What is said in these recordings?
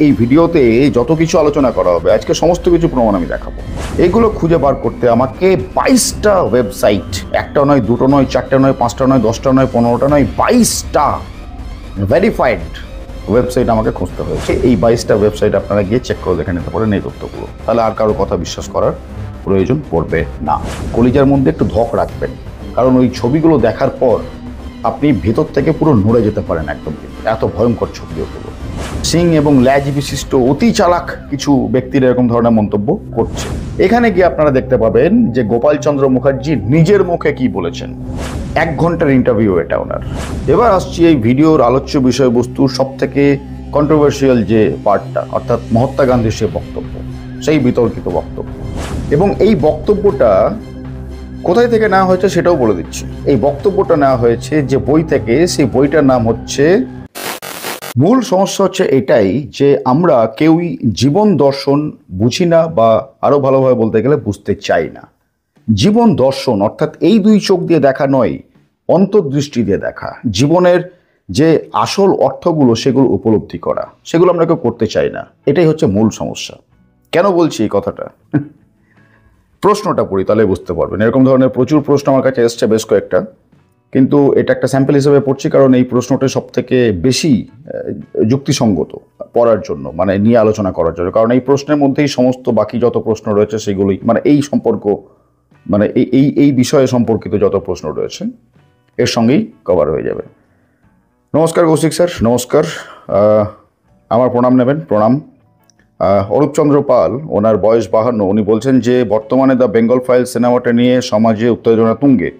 এই ভিডিওতে যত কিছু আলোচনা করা হবে আজকে সমস্ত কিছু প্রমাণ আমি দেখাবো। এগুলো খুঁজে বার করতে আমাকে 22টা ওয়েবসাইট, একটা নয়, দুটো নয়, চারটা নয়, পাঁচটা নয়, 10টা নয়, 15টা নয়, 22টা ভেরিফাইড ওয়েবসাইট আমাকে খুঁজতে হয়েছে। এই 22টা ওয়েবসাইট আপনারা গিয়ে চেক করে দেখে নিতে পারেন এই তথ্যগুলো, তাহলে আর কারো কথা বিশ্বাস করার প্রয়োজন পড়বে না। কলিজার মধ্যে একটু ধক রাখবেন, কারণ ওই ছবিগুলো দেখার পর আপনি ভেতর থেকে পুরো নড়ে যেতে পারেন একদম। এত ভয়ঙ্কর ছবি ওগুলো। সিং এবং ল্যাজ বিশিষ্ট অতি চালাক কিছু ব্যক্তির এরকম ধরনের মন্তব্য করছে। এখানে গিয়ে আপনারা দেখতে পাবেন যে গোপাল চন্দ্র মুখার্জি নিজের মুখে কি বলেছেন। 1 ঘন্টার ইন্টারভিউ এটা ওনার। এবার আসছি এই ভিডিওর আলোচ্য বিষয়বস্তু সব থেকে কন্ট্রোভার্সিয়াল যে পার্টটা, অর্থাৎ মহাত্মা গান্ধীর সে বক্তব্য, সেই বিতর্কিত বক্তব্য। এবং এই বক্তব্যটা কোথায় থেকে নেওয়া হয়েছে সেটাও বলে দিচ্ছি। এই বক্তব্যটা নেওয়া হয়েছে যে বই থেকে, সেই বইটার নাম হচ্ছে, মূল সমস্যা হচ্ছে এটাই যে আমরা কেউই জীবন দর্শন বুঝি না, বা আরো ভালোভাবে বলতে গেলে বুঝতে চাই না। জীবন দর্শন অর্থাৎ এই দুই চোখ দিয়ে দেখা নয়, অন্তর্দৃষ্টি দিয়ে দেখা, জীবনের যে আসল অর্থগুলো সেগুলো উপলব্ধি করা, সেগুলো আমরা কেউ করতে চাই না। এটাই হচ্ছে মূল সমস্যা। কেন বলছি এই কথাটা? প্রশ্নটা পড়ি তাহলে বুঝতে পারবেন। এরকম ধরনের প্রচুর প্রশ্ন আমার কাছে এসছে, বেশ কয়েকটা, কিন্তু এটা একটা স্যাম্পল হিসেবে পড়ছি কারণ এই প্রশ্নটা সব থেকে বেশি যুক্তিসঙ্গত পড়ার জন্য, মানে নিয়ে আলোচনা করার জন্য। কারণ এই প্রশ্নের মধ্যেই সমস্ত বাকি যত প্রশ্ন রয়েছে সেগুলোই, মানে এই সম্পর্ক, মানে এই বিষয়ে সম্পর্কিত যত প্রশ্ন রয়েছে এর সঙ্গেই কভার হয়ে যাবে। নমস্কার কৌশিক স্যার, নমস্কার। আমার প্রণাম নেবেন, প্রণাম। অরূপচন্দ্র পাল, ওনার বয়স 52, উনি বলছেন যে বর্তমানে দ্য বেঙ্গল ফাইলস সিনেমাটা নিয়ে সমাজে উত্তেজনা তুঙ্গে।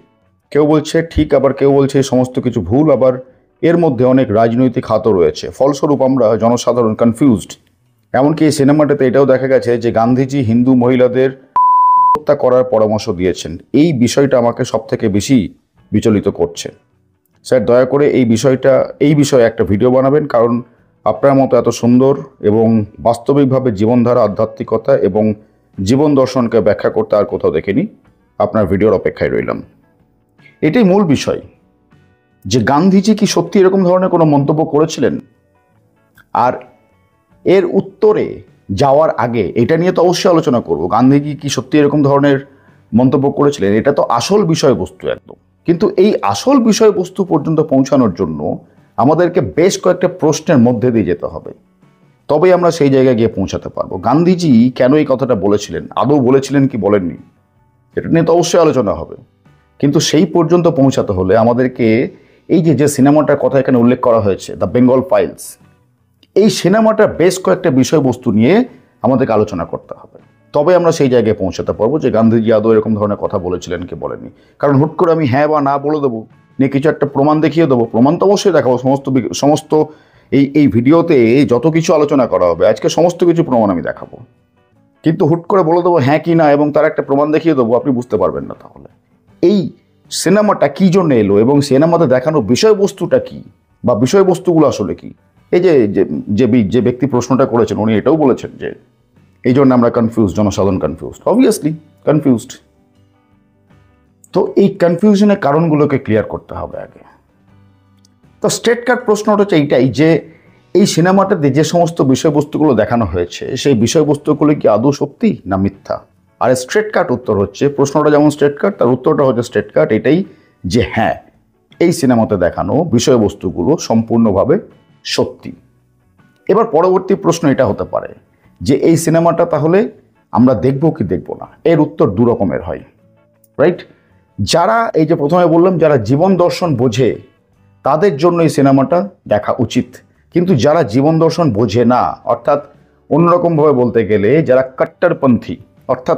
কেউ বলছে ঠিক, আবার কেউ বলছে এই সমস্ত কিছু ভুল, আবার এর মধ্যে অনেক রাজনৈতিক হাতও রয়েছে। ফলস্বরূপ আমরা জনসাধারণ কনফিউজড। এমনকি এই সিনেমাটাতে এটাও দেখা গেছে যে গান্ধীজি হিন্দু মহিলাদের হত্যা করার পরামর্শ দিয়েছেন। এই বিষয়টা আমাকে সব থেকে বেশি বিচলিত করছে। স্যার দয়া করে এই বিষয়ে একটা ভিডিও বানাবেন, কারণ আপনার মতো এত সুন্দর এবং বাস্তবিকভাবে জীবনধারা, আধ্যাত্মিকতা এবং জীবন দর্শনকে ব্যাখ্যা করতে আর কোথাও দেখিনি। আপনার ভিডিওর অপেক্ষায় রইলাম। এটাই মূল বিষয়, যে গান্ধীজি কি সত্যি এরকম ধরনের কোনো মন্তব্য করেছিলেন? আর এর উত্তরে যাওয়ার আগে এটা নিয়ে তো অবশ্যই আলোচনা করব, গান্ধীজি কি সত্যি এরকম ধরনের মন্তব্য করেছিলেন। এটা তো আসল বিষয়বস্তু একদম। কিন্তু এই আসল বিষয়বস্তু পর্যন্ত পৌঁছানোর জন্য আমাদেরকে বেশ কয়েকটা প্রশ্নের মধ্যে দিয়ে যেতে হবে, তবেই আমরা সেই জায়গায় গিয়ে পৌঁছাতে পারবো। গান্ধীজি কেন এই কথাটা বলেছিলেন, আদৌ বলেছিলেন কি বলেননি, এটা নিয়ে তো অবশ্যই আলোচনা হবে। কিন্তু সেই পর্যন্ত পৌঁছাতে হলে আমাদেরকে এই যে সিনেমাটার কথা এখানে উল্লেখ করা হয়েছে, দ্য বেঙ্গল ফাইলস, এই সিনেমাটার বেশ কয়েকটা বিষয়বস্তু নিয়ে আমাদেরকে আলোচনা করতে হবে। তবে আমরা সেই জায়গায় পৌঁছাতে পারবো যে গান্ধীজি আদৌ এরকম ধরনের কথা বলেছিলেন কি বলেননি। কারণ হুট করে আমি হ্যাঁ বা না বলে দেবো, নিয়ে কিছু একটা প্রমাণ দেখিয়ে দেবো, প্রমাণ তো অবশ্যই দেখাবো। সমস্ত এই ভিডিওতে যত কিছু আলোচনা করা হবে আজকে সমস্ত কিছু প্রমাণ আমি দেখাবো। কিন্তু হুট করে বলে দেবো হ্যাঁ কি না এবং তার একটা প্রমাণ দেখিয়ে দেবো, আপনি বুঝতে পারবেন না তাহলে এই সিনেমাটা কি জন্য এলো এবং সিনেমাতে দেখানো বিষয়বস্তুটা কি, বা বিষয়বস্তুগুলো আসলে কি। এই যে ব্যক্তি প্রশ্নটা করেছেন উনি এটাও বলেছেন যে এই জন্য আমরা কনফিউজ, জনসাধারণ কনফিউজড, অবভিয়াসলি কনফিউজড। তো এই কনফিউশনের কারণগুলোকে ক্লিয়ার করতে হবে আগে। তো স্ট্রেট কাট প্রশ্নটা হচ্ছে এইটাই যে এই সিনেমাটাতে যে সমস্ত বিষয়বস্তুগুলো দেখানো হয়েছে সেই বিষয়বস্তুগুলো কি আদৌ সত্যি না মিথ্যা। আর স্ট্রেট কাট উত্তর হচ্ছে, প্রশ্নটা যেমন স্ট্রেট কাট তার উত্তরটা হচ্ছে স্ট্রেট কাট, এটাই যে হ্যাঁ, এই সিনেমাতে দেখানো বিষয়বস্তুগুলো সম্পূর্ণভাবে সত্যি। এবার পরবর্তী প্রশ্ন এটা হতে পারে যে এই সিনেমাটা তাহলে আমরা দেখব কি দেখব না। এর উত্তর দু রকমের হয়, রাইট? যারা, এই যে প্রথমে বললাম, যারা জীবন দর্শন বোঝে তাদের জন্য এই সিনেমাটা দেখা উচিত। কিন্তু যারা জীবন দর্শন বোঝে না, অর্থাৎ অন্যরকমভাবে বলতে গেলে যারা কট্টরপন্থী, অর্থাৎ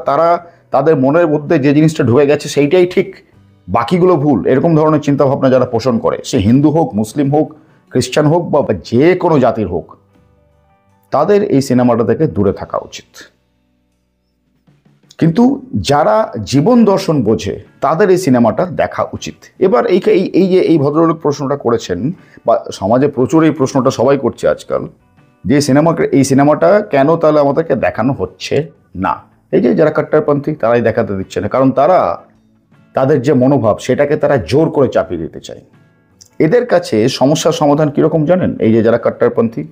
তাদের মনের মধ্যে যে জিনিসটা ঢুকে গেছে সেইটাই ঠিক, বাকিগুলো ভুল, এরকম ধরনের চিন্তাভাবনা যারা পোষণ করে, সে হিন্দু হোক, মুসলিম হোক, খ্রিস্টান হোক, বা যে কোনো জাতির হোক, তাদের এই সিনেমাটা থেকে দূরে থাকা উচিত। কিন্তু যারা জীবন দর্শন বোঝে তাদের এই সিনেমাটা দেখা উচিত। এবার এই ভদ্রলোক প্রশ্নটা করেছেন, বা সমাজে প্রচুর এই প্রশ্নটা সবাই করছে আজকাল, যে এই সিনেমাটা কেন তাহলে আমাদেরকে দেখানো হচ্ছে না। এই যে যারা কট্টরপন্থী তারাই দেখাতে দিচ্ছে না, কারণ তাদের যে মনোভাব সেটাকে তারা জোর করে চাপিয়ে দিতে চায়। এদের কাছে সমস্যার সমাধান কীরকম জানেন? এই যে যারা কট্টরপন্থী,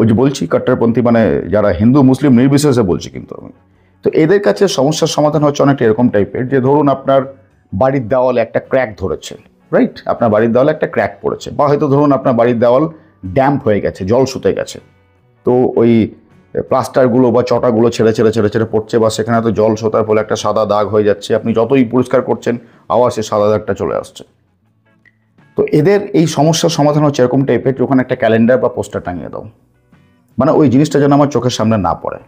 ওই যে বলছি কট্টরপন্থী মানে যারা হিন্দু মুসলিম নির্বিশেষে বলছি কিন্তু আমি। তো এদের কাছে সমস্যার সমাধান হচ্ছে অনেকটা এরকম টাইপের, যে ধরুন আপনার বাড়ির দেওয়ালে একটা ক্র্যাক ধরেছে, রাইট? আপনার বাড়ির দেওয়ালে একটা ক্র্যাক পড়েছে, বা হয়তো ধরুন আপনার বাড়ির দেওয়াল ড্যাম্প হয়ে গেছে, জল শুতে গেছে, তো ওই প্লাস্টারগুলো বা চটাগুলো ছেড়ে ছেড়ে ছেড়ে ছেড়ে পড়ছে, বা সেখানে তো জল শোতার ফলে একটা সাদা দাগ হয়ে যাচ্ছে, আপনি যতই পরিষ্কার করছেন আবার সে সাদা দাগটা চলে আসছে। তো এদের এই সমস্যার সমাধান হচ্ছে এরকম টাইপের, ওখানে একটা ক্যালেন্ডার বা পোস্টার টাঙিয়ে দাও, মানে ওই জিনিসটা যেন আমার চোখের সামনে না পড়ে।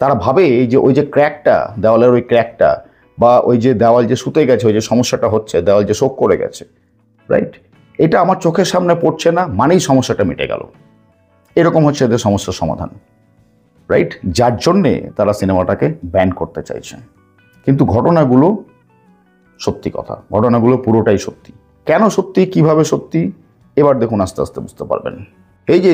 তারা ভাবে যে ওই যে ক্র্যাকটা, দেওয়ালের ওই ক্র্যাকটা, বা ওই যে দেওয়াল যে শুতে গেছে, ওই যে সমস্যাটা হচ্ছে, দেওয়াল যে শোক করে গেছে, রাইট, এটা আমার চোখের সামনে পড়ছে না মানেই সমস্যাটা মিটে গেল। এরকম হচ্ছে এদের সমস্যার সমাধান, রাইট? যার জন্যে তারা সিনেমাটাকে ব্যান করতে চাইছে। কিন্তু ঘটনাগুলো সত্যি কথা, ঘটনাগুলো পুরোটাই সত্যি। কেন সত্যি, কিভাবে সত্যি, এবার দেখুন আস্তে আস্তে বুঝতে পারবেন। এই যে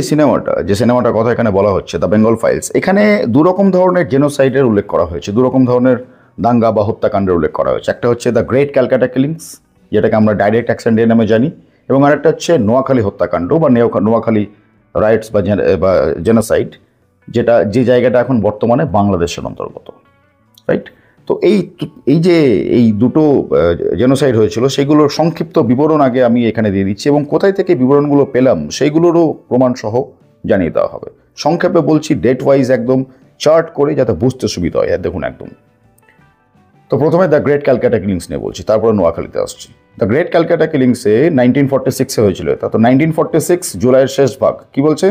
সিনেমাটার কথা এখানে বলা হচ্ছে, দ্য বেঙ্গল ফাইলস, এখানে দুরকম ধরনের জেনোসাইডের উল্লেখ করা হয়েছে, দুরকম ধরনের দাঙ্গা বা হত্যাকাণ্ডের উল্লেখ করা হয়েছে। একটা হচ্ছে দ্য গ্রেট ক্যালকাটা কিলিংস, যেটাকে আমরা ডাইরেক্ট অ্যাকশন ডে নামে জানি, এবং আরেকটা হচ্ছে নোয়াখালী হত্যাকাণ্ড বা নোয়াখালী রাইটস বা জেনোসাইড, যেটা যে জায়গাটা এখন বর্তমানে বাংলাদেশের অন্তর্গত, রাইট? তো এই দুটো জেনোসাইড হয়েছিল, সেগুলোর সংক্ষিপ্ত বিবরণ আগে আমি এখানে দিয়ে দিচ্ছি, এবং কোথায় থেকে বিবরণগুলো পেলাম সেইগুলোরও প্রমাণ সহ জানিয়ে দেওয়া হবে। সংক্ষেপে বলছি, ডেট ওয়াইজ একদম চার্ট করে, যাতে বুঝতে সুবিধা হয়। দেখুন একদম, তো প্রথমে দ্য গ্রেট ক্যালকাটা কিলিংস নিয়ে বলছি, তারপরে নোয়াখালীতে আসছি। দ্য গ্রেট ক্যালকাটা কিলিংসে 1946-এ হয়েছিল এটা। তো 1946 জুলাইয়ের শেষ ভাগ কি বলছে,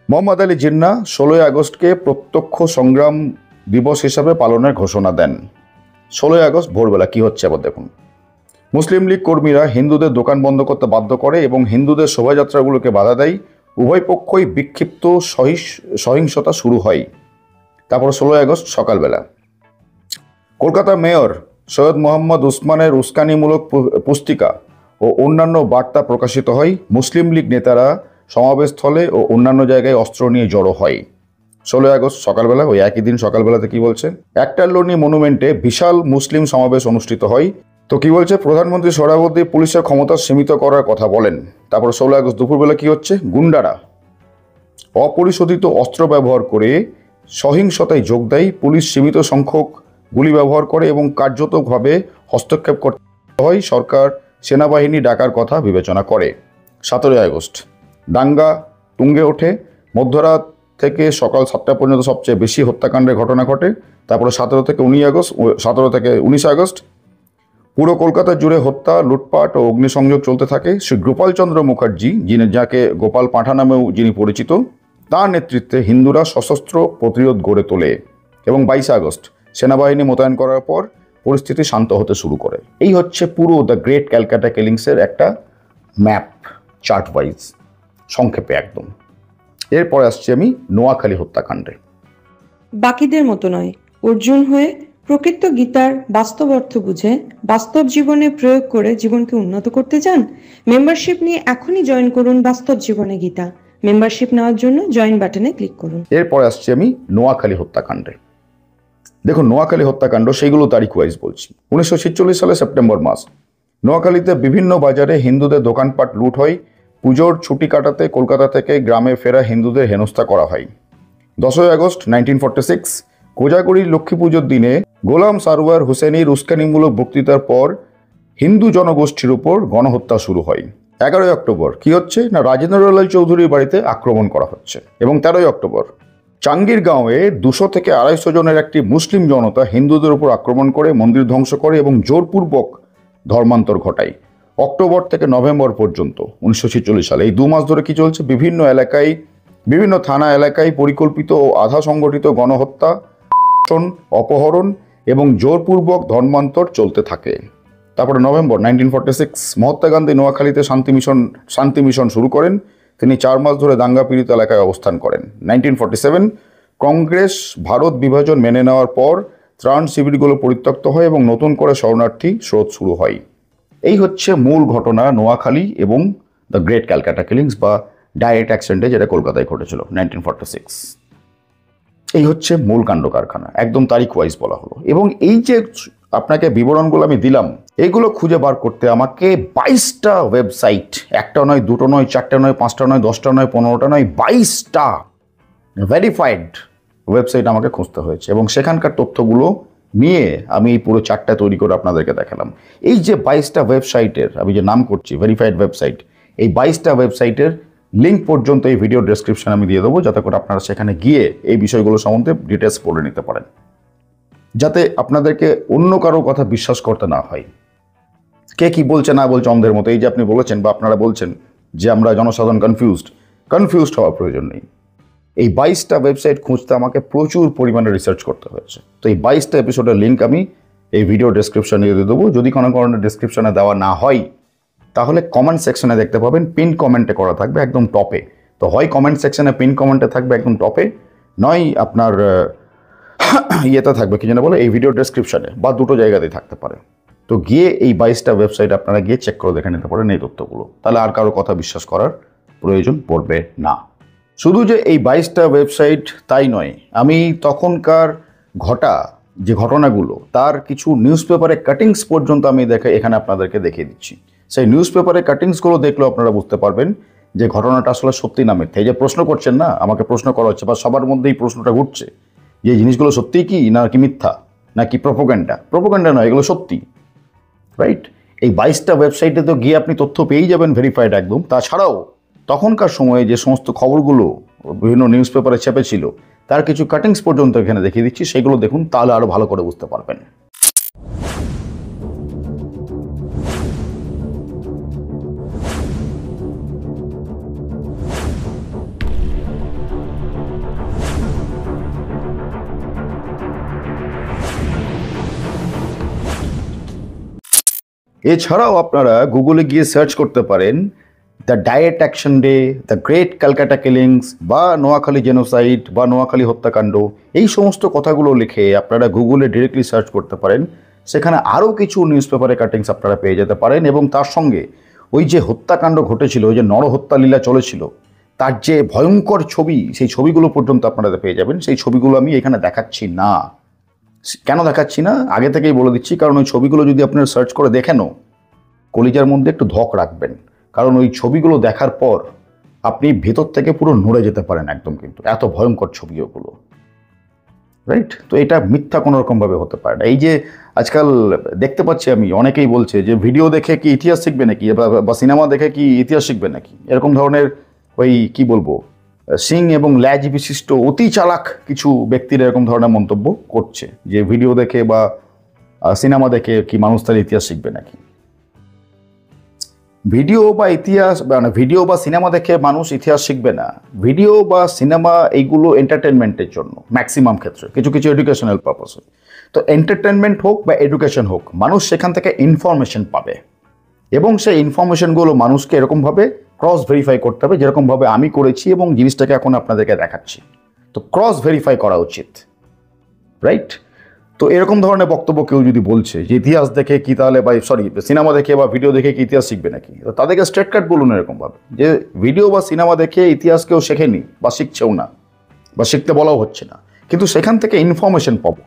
মোহাম্মদ আলী জিন্নাহ 16ই আগস্টকে প্রত্যক্ষ সংগ্রাম দিবস হিসাবে পালনের ঘোষণা দেন। 16ই আগস্ট ভোরবেলা কি হচ্ছে আবার দেখুন, মুসলিম লীগ কর্মীরা হিন্দুদের দোকান বন্ধ করতে বাধ্য করে এবং হিন্দুদের শোভাযাত্রাগুলোকে বাধা দেয়। উভয় পক্ষই বিক্ষিপ্ত সহিংসতা শুরু হয়। তারপর 16ই আগস্ট সকালবেলা কলকাতা মেয়র সৈয়দ মোহাম্মদ উসমানের উস্কানিমূলক পুস্তিকা ও অন্যান্য বার্তা প্রকাশিত হয়। মুসলিম লীগ নেতারা সমাবেশস্থলে ও অন্যান্য জায়গায় অস্ত্র নিয়ে জড়ো হয়। 16ই আগস্ট সকালবেলা, ওই একই দিন সকালবেলাতে কি বলছে, একটাল্লোনি মনুমেন্টে বিশাল মুসলিম সমাবেশ অনুষ্ঠিত হয়। তো কি বলছে, প্রধানমন্ত্রী সোহরাওয়ার্দী পুলিশের ক্ষমতা সীমিত করার কথা বলেন। তারপর 16ই আগস্ট দুপুরবেলা কি হচ্ছে, গুন্ডারা অপরিশোধিত অস্ত্র ব্যবহার করে সহিংসতায় যোগ দেয়। পুলিশ সীমিত সংখ্যক গুলি ব্যবহার করে এবং কার্যতভাবে হস্তক্ষেপ করতে হয়। সরকার সেনাবাহিনী ডাকার কথা বিবেচনা করে। 17ই আগস্ট দাঙ্গা তুঙ্গে ওঠে। মধ্যরাত থেকে সকাল 7টা পর্যন্ত সবচেয়ে বেশি হত্যাকাণ্ডের ঘটনা ঘটে। তারপরে 17 থেকে 19 আগস্ট পুরো কলকাতা জুড়ে হত্যা, লুটপাট ও অগ্নিসংযোগ চলতে থাকে। শ্রী গোপালচন্দ্র মুখার্জি, যাকে গোপাল পাঁঠা নামেও যিনি পরিচিত, তার নেতৃত্বে হিন্দুরা সশস্ত্র প্রতিরোধ গড়ে তোলে এবং 22 আগস্ট সেনাবাহিনী মোতায়েন করার পর পরিস্থিতি শান্ত হতে শুরু করে। এই হচ্ছে পুরো দ্য গ্রেট ক্যালকাটা কিলিংসের একটা ম্যাপ, চার্ট ওয়াইজ, সংক্ষেপে একদম। এরপরে আসছি আমি নোয়াখালী হত্যাকাণ্ডে। বাকিদের মতো নয়, অর্জুন হয়ে প্রকৃত গীতার বাস্তব অর্থ বুঝে বাস্তব জীবনে প্রয়োগ করে জীবনকে উন্নত করতে চান? মেম্বারশিপ নিয়ে এখনই জয়েন করুন বাস্তব জীবনে গীতা। মেম্বারশিপ নেওয়ার জন্য জয়েন বাটনে ক্লিক করুন। এরপরে আসছি আমি নোয়াখালী হত্যাকাণ্ডে। দেখুন, নোয়াখালী হত্যাকাণ্ড সেইগুলো তারিখ ওয়াইজ বলছি। 1946 সালে সেপ্টেম্বর মাস নোয়াখালীতে বিভিন্ন বাজারে হিন্দুদের দোকানপাট লুট হয়। পুজোর ছুটি কাটাতে কলকাতা থেকে গ্রামে ফেরা হিন্দুদের হেনস্থা করা হয়। 10ই আগস্ট 1946 কোজাগরীর লক্ষ্মী পুজোর দিনে গোলাম সারওয়ার হুসেনির উস্কানিমূলক বক্তৃতার পর হিন্দু জনগোষ্ঠীর উপর গণহত্যা শুরু হয়। 11ই অক্টোবর কি হচ্ছে না, রাজেন্দ্রলাল চৌধুরীর বাড়িতে আক্রমণ করা হচ্ছে। এবং 13ই অক্টোবর চাঙ্গিরগাঁওয়ে 200 থেকে 250 জনের একটি মুসলিম জনতা হিন্দুদের উপর আক্রমণ করে, মন্দির ধ্বংস করে এবং জোরপূর্বক ধর্মান্তর ঘটায়। অক্টোবর থেকে নভেম্বর পর্যন্ত 1946 সালে এই 2 মাস ধরে কি চলছে, বিভিন্ন এলাকায়, বিভিন্ন থানা এলাকায় পরিকল্পিত ও আধা সংগঠিত গণহত্যা, অপহরণ এবং জোরপূর্বক ধর্মান্তর চলতে থাকে। তারপরে নভেম্বর 1946 মহাত্মা গান্ধী নোয়াখালীতে শান্তি মিশন শুরু করেন। তিনি 4 মাস ধরে দাঙ্গা পীড়িত এলাকায় অবস্থান করেন। 1947 কংগ্রেস ভারত বিভাজন মেনে নেওয়ার পর ত্রাণ শিবিরগুলো পরিত্যক্ত হয় এবং নতুন করে শরণার্থী স্রোত শুরু হয়। এই হচ্ছে মূল ঘটনা নোয়াখালী এবং দ্য গ্রেট ক্যালকাটা কিলিংস বা ডাইরেক্ট অ্যাকশন ডে, যেটা কলকাতায় ঘটেছিল 1946। এই হচ্ছে মূল কাণ্ড কারখানা, একদম তারিখ ওয়াইজ বলা হলো। এবং এই যে আপনাকে বিবরণগুলো আমি দিলাম, এইগুলো খুঁজে বার করতে আমাকে 22টা ওয়েবসাইট, একটা নয়, দুটো নয়, চারটে নয়, পাঁচটা নয়, 10টা নয়, 15টা নয়, 22টা ভেরিফাইড ওয়েবসাইট আমাকে খুঁজতে হয়েছে এবং সেখানকার তথ্যগুলো নিয়ে আমি এই পুরো চারটা তৈরি করে আপনাদেরকে দেখালাম। এই যে 22টা ওয়েবসাইটের আমি যে নাম করছি ভেরিফাইড ওয়েবসাইট, এই 22টা ওয়েবসাইটের লিঙ্ক পর্যন্ত এই ভিডিও ডেসক্রিপশন আমি দিয়ে দেবো, যাতে করে আপনারা সেখানে গিয়ে এই বিষয়গুলো সম্বন্ধে ডিটেলস পড়ে নিতে পারেন, যাতে আপনাদেরকে অন্য কারো কথা বিশ্বাস করতে না হয়। কে কি বলছে না বলছে অন্ধের মতো, এই যে আপনি বলেছেন বা আপনারা বলছেন যে আমরা জনসাধারণ কনফিউজড হওয়ার প্রয়োজন নেই। এই 22টা ওয়েবসাইট খুঁজতে আমাকে প্রচুর পরিমাণে রিসার্চ করতে হয়েছে। তো এই 22টা এপিসোডের লিঙ্ক আমি এই ভিডিও ডেসক্রিপশনে দিয়ে দেবো। যদি কোনো কারণে ডেসক্রিপশনে দেওয়া না হয় তাহলে কমেন্ট সেকশনে দেখতে পাবেন, পিন কমেন্টে করা থাকবে একদম টপে। তো হয় কমেন্ট সেকশনে পিন কমেন্টে থাকবে একদম টপে, নয় আপনার ইয়েতে থাকবে, কি যেন বলে, এই ভিডিও ডেসক্রিপশনে, বা দুটো জায়গাতেই থাকতে পারে। তো গিয়ে এই 22টা ওয়েবসাইট আপনারা গিয়ে চেক করে দেখে নিতে পারেন এই তথ্যগুলো, তাহলে আর কারো কথা বিশ্বাস করার প্রয়োজন পড়বে না। শুধু যে এই 22টা ওয়েবসাইট তাই নয়, আমি তখনকার যে ঘটনাগুলো তার কিছু নিউজ পেপারে কাটিংস পর্যন্ত আমি এখানে আপনাদেরকে দেখিয়ে দিচ্ছি। সেই নিউজ পেপারে কাটিংসগুলো দেখলেও আপনারা বুঝতে পারবেন যে ঘটনাটা আসলে সত্যি না মিথ্যা। এই যে প্রশ্ন করছেন না, আমাকে প্রশ্ন করা হচ্ছে বা সবার মধ্যে এই প্রশ্নটা ঘুরছে যে এই জিনিসগুলো সত্যি কি না কি মিথ্যা নাকি প্রোপাগান্ডা নয়, এগুলো সত্যি, রাইট? এই 22টা ওয়েবসাইটে তো গিয়ে আপনি তথ্য পেয়েই যাবেন ভেরিফাইড একদম। তাছাড়াও তখনকার সময়ে যে সমস্ত খবরগুলো বিভিন্ন নিউজ পেপারে চেপেছিল তার কিছু কাটিংস পর্যন্ত এখানে দেখিয়ে দিচ্ছি, সেগুলো দেখুন, তাহলে আরো ভালো করে বুঝতে পারবেন। এছাড়াও আপনারা গুগলে গিয়ে সার্চ করতে পারেন the diet action day, the great Calcutta killings, বা নোয়াখালী জেনোসাইড বা নোয়াখালী হত্যাকাণ্ড, এই সমস্ত কথাগুলো লিখে আপনারা গুগলে ডিরেক্টলি সার্চ করতে পারেন। সেখানে আরও কিছু নিউজ পেপারে কাটিংস আপনারা পেয়ে যেতে পারেন এবং তার সঙ্গে ওই যে হত্যাকাণ্ড ঘটেছিল, ওই যে নরহত্যা লীলা চলেছিল, তার যে ভয়ঙ্কর ছবি, সেই ছবিগুলো পর্যন্ত আপনারা পেয়ে যাবেন। সেই ছবিগুলো আমি এখানে দেখাচ্ছি না। কেন দেখাচ্ছি না আগে থেকেই বলে দিচ্ছি, কারণ ওই ছবিগুলো যদি আপনারা সার্চ করে দেখেনও, কলিজার মধ্যে একটু ধক রাখবেন, কারণ ওই ছবিগুলো দেখার পর আপনি ভেতর থেকে পুরো নড়ে যেতে পারেন একদম, কিন্তু এত ভয়ঙ্কর ছবি ওগুলো, রাইট? তো এটা মিথ্যা কোনো রকমভাবে হতে পারে না। এই যে আজকাল দেখতে পাচ্ছি আমি, অনেকেই বলছে যে ভিডিও দেখে কি ইতিহাস শিখবে নাকি, বা সিনেমা দেখে কি ইতিহাস শিখবে নাকি, এরকম ধরনের ওই কি বলবো সিং এবং ল্যাজ বিশিষ্ট অতি চালাক কিছু ব্যক্তিরা এরকম ধরনের মন্তব্য করছে যে ভিডিও দেখে বা সিনেমা দেখে কি মানুষ তার ইতিহাস শিখবে নাকি। ভিডিও বা সিনেমা দেখে মানুষ ইতিহাস শিখবে না। ভিডিও বা সিনেমা এইগুলো এন্টারটেনমেন্টের জন্য ম্যাক্সিমাম ক্ষেত্রে, কিছু কিছু এডুকেশনাল পারপাসে। তো এন্টারটেনমেন্ট হোক বা এডুকেশন হোক, মানুষ সেখান থেকে ইনফরমেশন পাবে এবং সেই ইনফরমেশনগুলো মানুষকে এরকমভাবে ক্রস ভেরিফাই করতে হবে, যেরকমভাবে আমি করেছি এবং জিনিসটাকে এখন আপনাদেরকে দেখাচ্ছি। তো ক্রস ভেরিফাই করা উচিত, রাইট? তো এরকম ধরনের বক্তব্য কেউ যদি বলছে যে ইতিহাস দেখে কি তাহলে সিনেমা দেখে বা ভিডিও দেখে কি ইতিহাস শিখবে নাকি, তো তাদেরকে স্ট্রেট কাট বলুন এরকমভাবে যে ভিডিও বা সিনেমা দেখে ইতিহাস কেউ শেখেনি বা শিখছেও না বা শিখতে বলাও হচ্ছে না, কিন্তু সেখান থেকে ইনফরমেশন পাবো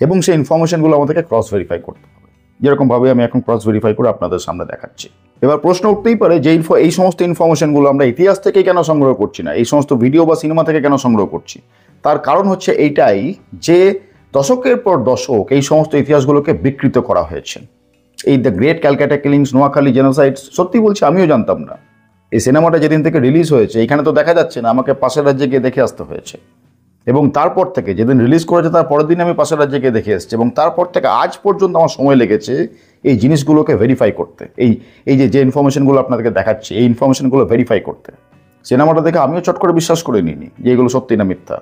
এবং সেই ইনফরমেশনগুলো আমাদেরকে ক্রস ভেরিফাই করতে হবে, যেরকমভাবে আমি এখন ক্রস ভেরিফাই করে আপনাদের সামনে দেখাচ্ছি। এবার প্রশ্ন উঠতেই পারে যে এই সমস্ত ইনফরমেশনগুলো আমরা ইতিহাস থেকে কেন সংগ্রহ করছি না, এই সমস্ত ভিডিও বা সিনেমা থেকে কেন সংগ্রহ করছি? তার কারণ হচ্ছে এইটাই যে দশকের পর দশক এই সমস্ত ইতিহাসগুলোকে বিকৃত করা হয়েছে। এই the great Calcutta killings, Noakhali genocide, সত্যি বলছি আমিও জানতাম না। এই সিনেমাটা যেদিন থেকে রিলিজ হয়েছে এখানে তো দেখা যাচ্ছে না, আমাকে পাশের রাজ্যে গিয়ে দেখে আসতে হয়েছে এবং তারপর থেকে যেদিন রিলিজ করেছে তার পরের দিন আমি পাশের রাজ্যে গিয়ে দেখে এসেছি এবং তারপর থেকে আজ পর্যন্ত আমার সময় লেগেছে এই জিনিসগুলোকে ভেরিফাই করতে, এই যে ইনফরমেশনগুলো আপনাদেরকে দেখাচ্ছি এই ইনফরমেশনগুলো ভেরিফাই করতে। সিনেমাটা দেখে আমিও চট করে বিশ্বাস করে নিইনি যে এগুলো সত্যি না মিথ্যা,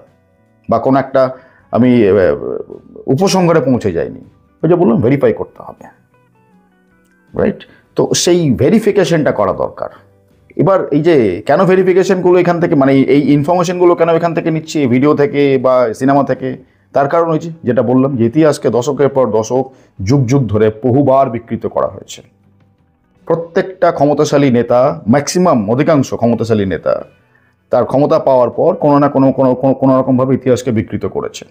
বা কোনো একটা আমি উপসংহারে পৌঁছে যাইনি। ওই যে বললাম ভেরিফাই করতে হবে, রাইট? তো সেই ভেরিফিকেশনটা করা দরকার। এবার এই যে কেন ভেরিফিকেশনগুলো এখান থেকে, মানে এই ইনফরমেশনগুলো কেন এখান থেকে নিচ্ছি, ভিডিও থেকে বা সিনেমা থেকে, তার কারণ হয়েছে যেটা বললাম যে ইতিহাসকে দশকের পর দশক, যুগ যুগ ধরে বহুবার বিকৃত করা হয়েছে। প্রত্যেকটা ক্ষমতাশালী নেতা, ম্যাক্সিমাম অধিকাংশ ক্ষমতাশালী নেতা তার ক্ষমতা পাওয়ার পর কোনো না কোনো রকমভাবে ইতিহাসকে বিকৃত করেছে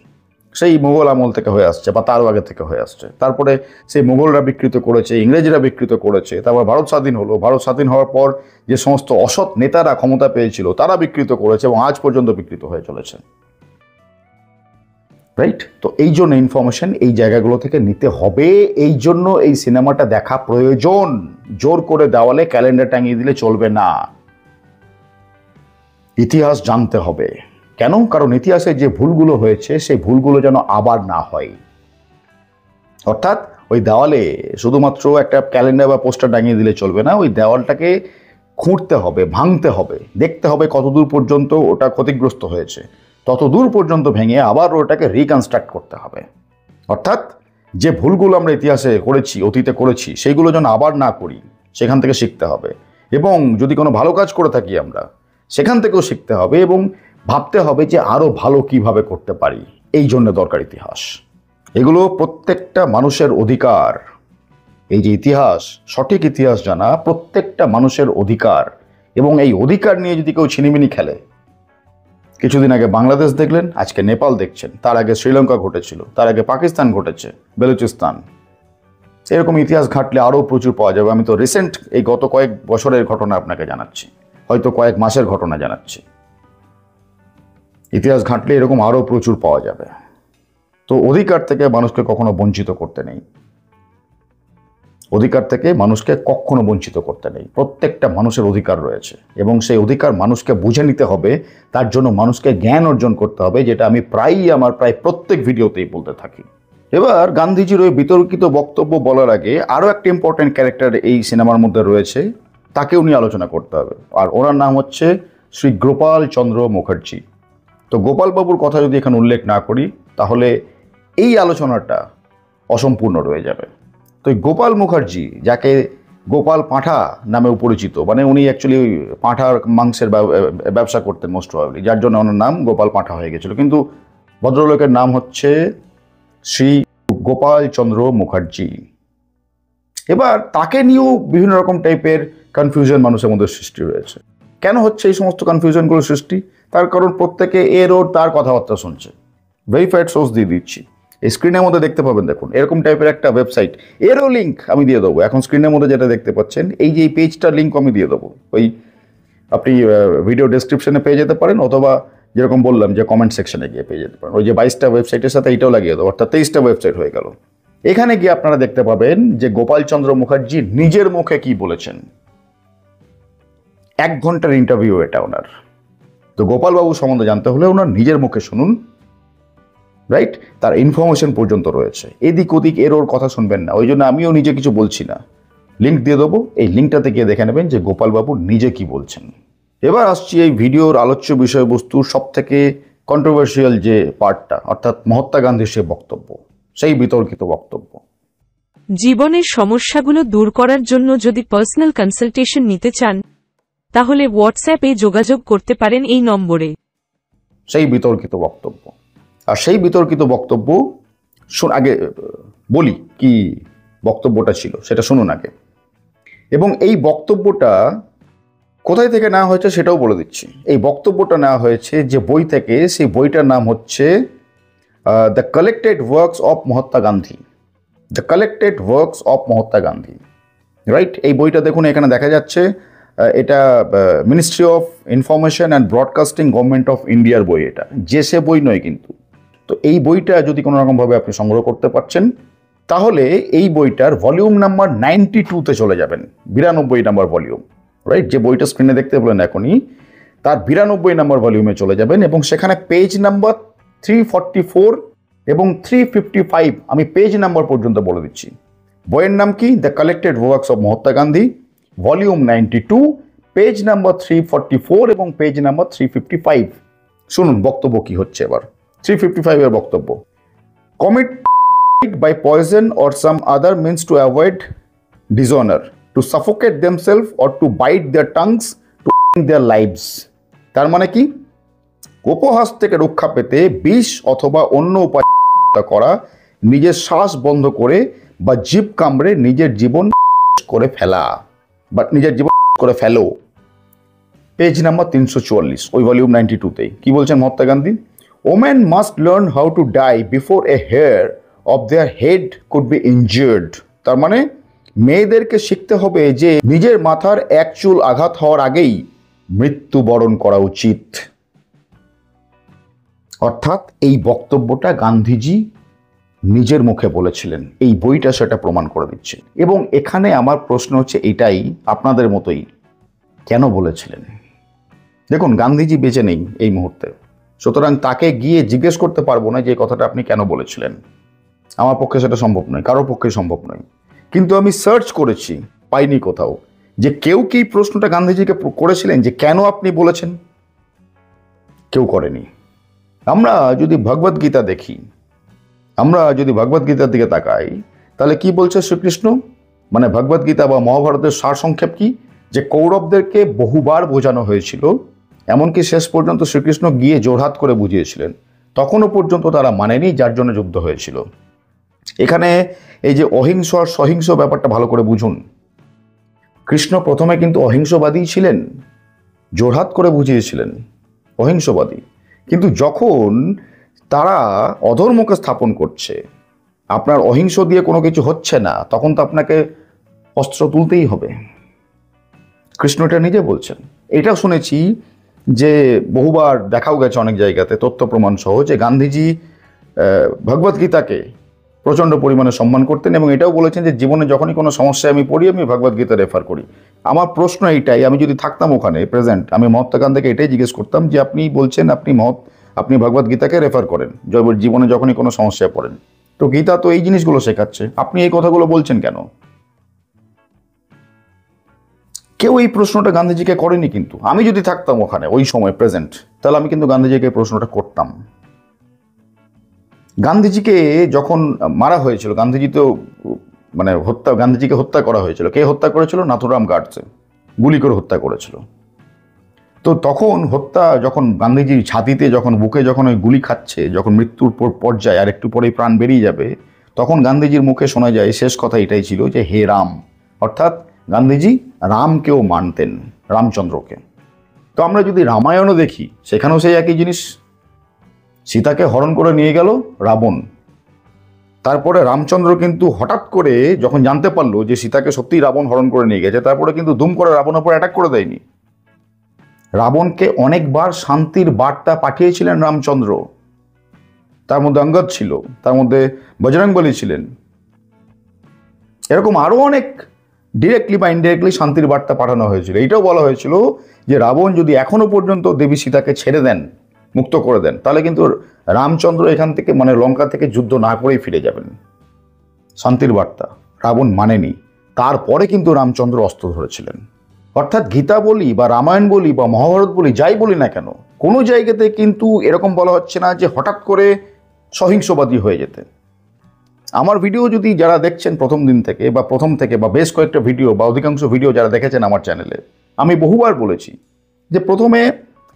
সেই মুঘল আমল থেকে হয়ে আসছে বা তারও আগে থেকে হয়ে আসছে। তারপরে সেই মুঘলরা বিকৃত করেছে, ইংরেজরা বিকৃত করেছে, তারপর ভারত স্বাধীন হলো, ভারত স্বাধীন হওয়ার পর যে সমস্ত অসৎ নেতারা ক্ষমতা পেয়েছিল তারা বিকৃত করেছে এবং আজ পর্যন্ত বিকৃত হয়ে চলেছে। রাইট? তো এই জন্য ইনফরমেশন এই জায়গাগুলো থেকে নিতে হবে, এই জন্য এই সিনেমাটা দেখা প্রয়োজন। জোর করে দেওয়ালে ক্যালেন্ডার টাঙিয়ে দিলে চলবে না, ইতিহাস জানতে হবে। কেন? কারণ ইতিহাসে যে ভুলগুলো হয়েছে সেই ভুলগুলো যেন আবার না হয়। অর্থাৎ ওই দেওয়ালে শুধুমাত্র একটা ক্যালেন্ডার বা পোস্টার টাঙিয়ে দিলে চলবে না, ওই দেওয়ালটাকে খুঁড়তে হবে, ভাঙতে হবে, দেখতে হবে কতদূর পর্যন্ত ওটা ক্ষতিগ্রস্ত হয়েছে, ততদূর পর্যন্ত ভেঙে আবার ওটাকে রিকনস্ট্রাক্ট করতে হবে। অর্থাৎ যে ভুলগুলো আমরা ইতিহাসে করেছি, অতীতে করেছি, সেইগুলো যেন আবার না করি, সেখান থেকে শিখতে হবে। এবং যদি কোনো ভালো কাজ করে থাকি আমরা, সেখান থেকেও শিখতে হবে এবং ভাবতে হবে যে আরও ভালো কিভাবে করতে পারি। এই জন্য দরকার ইতিহাস। এগুলো প্রত্যেকটা মানুষের অধিকার। এই যে ইতিহাস, সঠিক ইতিহাস জানা প্রত্যেকটা মানুষের অধিকার। এবং এই অধিকার নিয়ে যদি কেউ ছিনিমিনি খেলে, কিছুদিন আগে বাংলাদেশ দেখলেন, আজকে নেপাল দেখছেন, তার আগে শ্রীলঙ্কা ঘটেছিল, তার আগে পাকিস্তান ঘটেছে, বেলুচিস্তান। এরকম ইতিহাস ঘাটলে আরও প্রচুর পাওয়া যাবে। আমি তো রিসেন্ট এই গত কয়েক বছরের ঘটনা আপনাকে জানাচ্ছি, হয়তো কয়েক মাসের ঘটনা জানাচ্ছি। ইতিহাস ঘাঁটলে এরকম আরও প্রচুর পাওয়া যাবে। তো অধিকার থেকে মানুষকে কখনো বঞ্চিত করতে নেই, অধিকার থেকে মানুষকে কখনো বঞ্চিত করতে নেই। প্রত্যেকটা মানুষের অধিকার রয়েছে এবং সেই অধিকার মানুষকে বুঝে নিতে হবে। তার জন্য মানুষকে জ্ঞান অর্জন করতে হবে, যেটা আমি আমার প্রায় প্রত্যেক ভিডিওতেই বলতে থাকি। এবার গান্ধীজির ওই বিতর্কিত বক্তব্য বলার আগে আরও একটা ইম্পর্টেন্ট ক্যারেক্টার এই সিনেমার মধ্যে রয়েছে, তাকেও নিয়ে আলোচনা করতে হবে। আর ওনার নাম হচ্ছে শ্রী গোপাল চন্দ্র মুখার্জি। তো গোপালবাবুর কথা যদি এখানে উল্লেখ না করি তাহলে এই আলোচনাটা অসম্পূর্ণ রয়ে যাবে। তো এই গোপাল মুখার্জি, যাকে গোপাল পাঁঠা নামেও পরিচিত, মানে উনি অ্যাকচুয়ালি ওই পাঁঠার মাংসের ব্যবসা করতেন মোস্ট প্রবাবলি, যার জন্য ওনার নাম গোপাল পাঁঠা হয়ে গেছিল। কিন্তু ভদ্রলোকের নাম হচ্ছে শ্রী গোপাল চন্দ্র মুখার্জি। এবার তাকে নিয়েও বিভিন্ন রকম টাইপের কনফিউশন মানুষের মধ্যে সৃষ্টি হয়েছে। কেন হচ্ছে এই সমস্ত কনফিউশনগুলো সৃষ্টি? তার কারণ প্রত্যেকে এর ওর তার কথাবার্তা শুনছে। ভেরিফাইড সোর্স দিয়ে দিচ্ছি, এই স্ক্রিনের মধ্যে দেখতে পাবেন, দেখুন এরকম টাইপের একটা ওয়েবসাইট, এরও লিঙ্ক আমি দিয়ে দেবো। এখন স্ক্রিনের মধ্যে যেটা দেখতে পাচ্ছেন, এই যে এই পেজটার লিঙ্ক আমি দিয়ে দেবো। ওই আপনি ভিডিও ডেসক্রিপশনে পেয়ে যেতে পারেন, অথবা যেরকম বললাম যে কমেন্ট সেকশনে গিয়ে পেয়ে যেতে পারেন। ওই যে 22টা ওয়েবসাইটের সাথে এইটাও লাগিয়ে দেবো, অর্থাৎ 23টা ওয়েবসাইট হয়ে গেল। এখানে গিয়ে আপনারা দেখতে পাবেন যে গোপাল চন্দ্র মুখার্জি নিজের মুখে কি বলেছেন। 1 ঘন্টার ইন্টারভিউ এটা ওনার। তো গোপালবাবু সম্বন্ধে জানতে হলে ওনার নিজের মুখে শুনুন। রাইট? তার ইনফরমেশন পর্যন্ত রয়েছে, এদিক ওদিক এর ওর কথা শুনবেন না। ওই জন্য আমিও নিজে কিছু বলছি না, লিঙ্ক দিয়ে দেবো, এই লিঙ্কটাতে গিয়ে দেখে নেবেন যে গোপালবাবু নিজে কি বলছেন। এবার আসছি এই ভিডিওর আলোচ্য বিষয়বস্তুর সব থেকে কন্ট্রোভার্সিয়াল যে পার্টটা, অর্থাৎ মহাত্মা গান্ধীর সে বক্তব্য, সেই বিতর্কিত বক্তব্য। জীবনের সমস্যাগুলো দূর করার জন্য যদি পার্সোনাল কনসালটেশন নিতে চান তাহলে হোয়াটসঅ্যাপে যোগাযোগ করতে পারেন এই নম্বরে। সেই বিতর্কিত বক্তব্য। আর সেই বিতর্কিত বক্তব্য আগে বলি কি বক্তব্যটা ছিল সেটা শুনুন আগে। এবং এই বক্তব্যটা কোথায় থেকে নেওয়া হয়েছে সেটাও বলে দিচ্ছি। এই বক্তব্যটা নেওয়া হয়েছে যে বই থেকে, সেই বইটার নাম হচ্ছে the collected works of Mahatma Gandhi. The collected works of Mahatma Gandhi. Right? এই বইটা দেখুন, এখানে দেখা যাচ্ছে এটা ministry of information and broadcasting government of ইন্ডিয়ার বই। এটা যে সে বই নয় কিন্তু। তো এই বইটা যদি কোনো রকমভাবে আপনি সংগ্রহ করতে পারছেন তাহলে এই বইটার ভলিউম নাম্বার 92-তে চলে যাবেন, 92 নাম্বার ভলিউম। রাইট? যে বইটা স্ক্রিনে দেখতে পেলেন এখনই, তার 92 নাম্বার ভলিউমে চলে যাবেন এবং সেখানে পেজ নাম্বার 344 এবং 355, আমি পেজ নাম্বার পর্যন্ত বলে দিচ্ছি। বইয়ের নাম কি? The collected works of Mahatma Gandhi, volume 92, page number 344 এবং পেজ নাম্বার 355। শুনুন বক্তব্য কি হচ্ছে এবার। 355 এর বক্তব্য: commit by poison or some other means to avoid dishonor, to suffocate themselves or to bite their tongues, to end their lives। তার মানে কি? উপহাস থেকে রক্ষা পেতে বিষ অথবা অন্য উপায় করা, নিজের শ্বাস বন্ধ করে বা জিভ কামড়ে নিজের জীবন করে ফেলা, বা নিজের জীবন করে ফেলো। পেজ নাম্বার 344 ওই ভলিউম 92-তে কি বলছেন Mahatma Gandhi? Women must learn how to die before a hair of their head could be injured. তার মানে মেয়েদেরকে শিখতে হবে যে নিজের মাথার এক চুল আঘাত হওয়ার আগেই মৃত্যুবরণ করা উচিত। অর্থাৎ এই বক্তব্যটা গান্ধীজি নিজের মুখে বলেছিলেন, এই বইটা সেটা প্রমাণ করে দিচ্ছে। এবং এখানে আমার প্রশ্ন হচ্ছে এটাই, আপনাদের মতোই, কেন বলেছিলেন? দেখুন, গান্ধীজি বেঁচে নেই এই মুহূর্তে, সুতরাং তাকে গিয়ে জিজ্ঞেস করতে পারবো না যে কথাটা আপনি কেন বলেছিলেন। আমার পক্ষে সেটা সম্ভব নয়, কারোর পক্ষে সম্ভব নয়। কিন্তু আমি সার্চ করেছি, পাইনি কোথাও যে কেউ কি প্রশ্নটা গান্ধীজিকে করেছিলেন যে কেন আপনি বলেছেন। কেউ করেনি। আমরা যদি ভগবদ গীতা দেখি, আমরা যদি ভগবদ গীতার দিকে তাকাই, তাহলে কি বলছে শ্রীকৃষ্ণ? মানে ভগবদ গীতা বা মহাভারতের সারসংক্ষেপ কি? যে কৌরবদেরকে বহুবার বোঝানো হয়েছিল, এমনকি শেষ পর্যন্ত শ্রীকৃষ্ণ গিয়ে জোরহাত করে বুঝিয়েছিলেন, তখনও পর্যন্ত তারা মানেনি, যার জন্য যুদ্ধ হয়েছিল। এখানে এই যে অহিংস আর সহিংস ব্যাপারটা ভালো করে বুঝুন। কৃষ্ণ প্রথমে কিন্তু অহিংসবাদী ছিলেন, জোরহাত করে বুঝিয়েছিলেন অহিংসবাদী, কিন্তু যখন তারা অধর্মকে স্থাপন করছে, আপনার অহিংস দিয়ে কোনো কিছু হচ্ছে না, তখন তো আপনাকে অস্ত্র তুলতেই হবে। কৃষ্ণ এটা নিজে বলছেন। এটা শুনেছি যে বহুবার দেখাও গেছে অনেক জায়গাতে তথ্য প্রমাণ সহ, যে গান্ধীজি ভগবদ গীতাকে প্রচণ্ড পরিমাণে সম্মান করতেন এবং এটাও বলেছেন যে জীবনে যখনই কোনো সমস্যায় আমি পড়ি, আমি ভগবদ গীতা রেফার করি। আমার প্রশ্ন এইটাই, আমি যদি থাকতাম ওখানে প্রেজেন্ট, আমি মহাত্মা গান্ধীকে এটাই জিজ্ঞেস করতাম যে আপনি বলছেন আপনি ভগবদ গীতাকে রেফার করেন জীবনে যখনই কোনো সমস্যায় পড়েন, তো গীতা তো এই জিনিসগুলো শেখাচ্ছে, আপনি এই কথাগুলো বলছেন কেন? কেউ এই প্রশ্নটা গান্ধীজিকে করেনি। কিন্তু আমি যদি থাকতাম ওখানে ওই সময় প্রেজেন্ট, তাহলে আমি কিন্তু গান্ধীজিকে প্রশ্নটা করতাম। গান্ধীজিকে যখন মারা হয়েছিল, গান্ধীজি তো মানে গান্ধীজিকে হত্যা করা হয়েছিল। কে হত্যা করেছিল? নাথুরাম গাডসে গুলি করে হত্যা করেছিল। তো তখন যখন গান্ধীজির ছাতিতে, যখন বুকে যখন ওই গুলি খাচ্ছে, যখন মৃত্যুর পর্যায়ে আর একটু পরেই প্রাণ বেরিয়ে যাবে, তখন গান্ধীজির মুখে শোনা যায় শেষ কথা এটাই ছিল যে হে রাম। অর্থাৎ গান্ধীজি রামকেও মানতেন, রামচন্দ্রকে। তো আমরা যদি রামায়ণও দেখি, সেখানেও সেই একই জিনিস। সীতাকে হরণ করে নিয়ে গেল রাবণ। তারপরে রামচন্দ্র কিন্তু হঠাৎ করে যখন জানতে পারলো যে সীতাকে সত্যিই রাবণ হরণ করে নিয়ে গেছে, তারপরে কিন্তু দুম করে রাবণের উপর অ্যাটাক করে দেয়নি। রাবণকে অনেকবার শান্তির বার্তা পাঠিয়েছিলেন রামচন্দ্র। তার মধ্যে অঙ্গদ ছিল, তার মধ্যে বজরংবলী ছিলেন, এরকম আরো অনেক ডিরেক্টলি বা ইনডিরেক্টলি শান্তির বার্তা পাঠানো হয়েছিল। এইটাও বলা হয়েছিল যে রাবণ যদি এখনো পর্যন্ত দেবী সীতাকে ছেড়ে দেন, মুক্ত করে দেন, তাহলে কিন্তু রামচন্দ্র এখান থেকে মানে লঙ্কা থেকে যুদ্ধ না করেই ফিরে যাবেন। শান্তির বার্তা রাবণ মানেনি, তারপরে কিন্তু রামচন্দ্র অস্ত্র ধরেছিলেন। অর্থাৎ গীতা বলি বা রামায়ণ বলি বা মহাভারত বলি, যাই বলি না কেন, কোনো জায়গাতে কিন্তু এরকম বলা হচ্ছে না যে হঠাৎ করে সহিংসবাদী হয়ে যেতে। আমার ভিডিও যদি যারা দেখছেন প্রথম দিন থেকে বা বেশ কয়েকটা ভিডিও বা অধিকাংশ ভিডিও যারা দেখেছেন আমার চ্যানেলে, আমি বহুবার বলেছি যে প্রথমে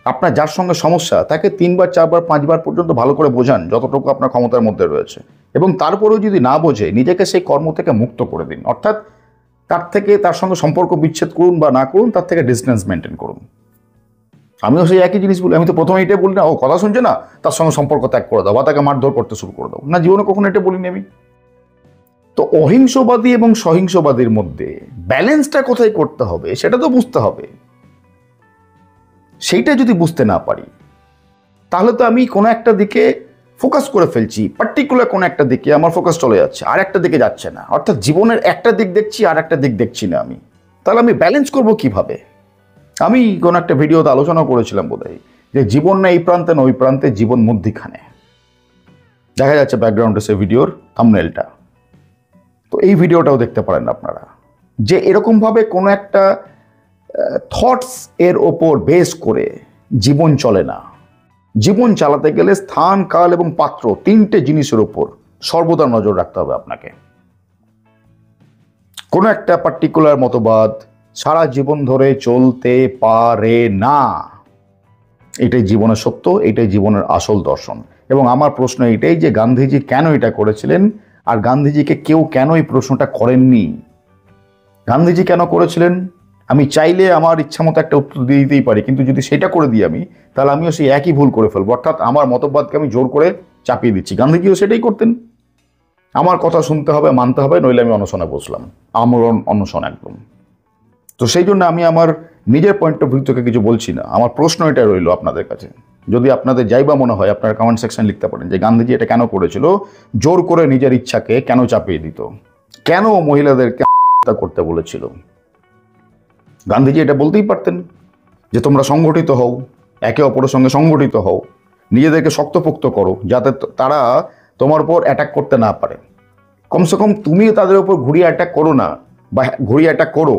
আপনার যার সঙ্গে সমস্যা তাকে 3 বার 4 বার 5 বার পর্যন্ত ভালো করে বোঝান যতটুকু আপনার ক্ষমতার মধ্যে রয়েছে, এবং তারপরেও যদি না বোঝে নিজেকে সেই কর্ম থেকে মুক্ত করে দিন। অর্থাৎ তার সঙ্গে সম্পর্ক বিচ্ছেদ করুন বা না করুন, তার থেকে ডিস্টেন্স মেনটেন করুন। আমিও সেই একই জিনিস বলি। আমি তো প্রথমে এটাই বলি না, ও কথা শুনছে না, তার সঙ্গে সম্পর্ক ত্যাগ করে দাও বা তাকে মারধর করতে শুরু করে দাও না, জীবনে কখনো এটা বলিনি আমি। তো অহিংসবাদী এবং সহিংসবাদীর মধ্যে ব্যালেন্সটা কোথায় করতে হবে সেটা তো বুঝতে হবে। সেইটা যদি বুঝতে না পারি, তাহলে তো আমি কোনো একটা দিকে ফোকাস করে ফেলছি, পার্টিকুলার কোনো একটা দিকে আমার ফোকাস চলে যাচ্ছে, আর একটা দিকে যাচ্ছে না। অর্থাৎ জীবনের একটা দিক দেখছি, আর একটা দিক দেখছি না আমি। তাহলে আমি ব্যালেন্স করব কিভাবে? আমি কোনো একটা ভিডিওতে আলোচনা করেছিলাম বোধহয়, যে জীবন না এই প্রান্তে না ওই প্রান্তে, জীবন মধ্যিখানে। দেখা যাচ্ছে ব্যাকগ্রাউন্ডে সে ভিডিওর থাম্বনেলটা। তো এই ভিডিওটাও দেখতে পারেন আপনারা, যে এরকমভাবে কোনো একটা থটস এর ওপর বেস করে জীবন চলে না। জীবন চালাতে গেলে স্থান, কাল এবং পাত্র, 3টে জিনিসের উপর সর্বদা নজর রাখতে হবে আপনাকে। কোনো একটা পার্টিকুলার মতবাদ সারা জীবন ধরে চলতে পারে না। এটাই জীবনের সত্য, এটাই জীবনের আসল দর্শন। এবং আমার প্রশ্ন এটাই যে গান্ধীজি কেন এটা করেছিলেন, আর গান্ধীজিকে কেউ কেন এই প্রশ্নটা করেননি? গান্ধীজি কেন করেছিলেন? আমি চাইলে আমার ইচ্ছা মতো একটা উত্তর দিয়ে দিতেই পারি, কিন্তু যদি সেটা করে দিই আমি, তাহলে আমিও সেই একই ভুল করে ফেলবো, অর্থাৎ আমার মতবাদকে আমি জোর করে চাপিয়ে দিচ্ছি। গান্ধীজিও সেটাই করতেন, আমার কথা শুনতে হবে, মানতে হবে, নইলে আমি অনশনে বসলাম, আমরণ অনশন একদম। তো সেই জন্য আমি আমার নিজের পয়েন্ট অফ ভিউ থেকে কিছু বলছি না। আমার প্রশ্ন এটা রইল আপনাদের কাছে, যদি আপনাদের যাই বা মনে হয় আপনারা কমেন্ট সেকশন লিখতে পারেন যে গান্ধীজি এটা কেন করেছিল, জোর করে নিজের ইচ্ছাকে কেন চাপিয়ে দিত, কেন মহিলাদেরকে করতে বলেছিল। গান্ধীজি এটা বলতেই পারতেন যে তোমরা সংগঠিত হও, একে অপরের সঙ্গে সংগঠিত হও, নিজেদেরকে শক্তপোক্ত করো, যাতে তারা তোমার উপর অ্যাটাক করতে না পারে। কমসে কম তুমি তাদের উপর ঘুরিয়ে অ্যাটাক করো না, বা ঘুরিয়ে অ্যাটাক করো,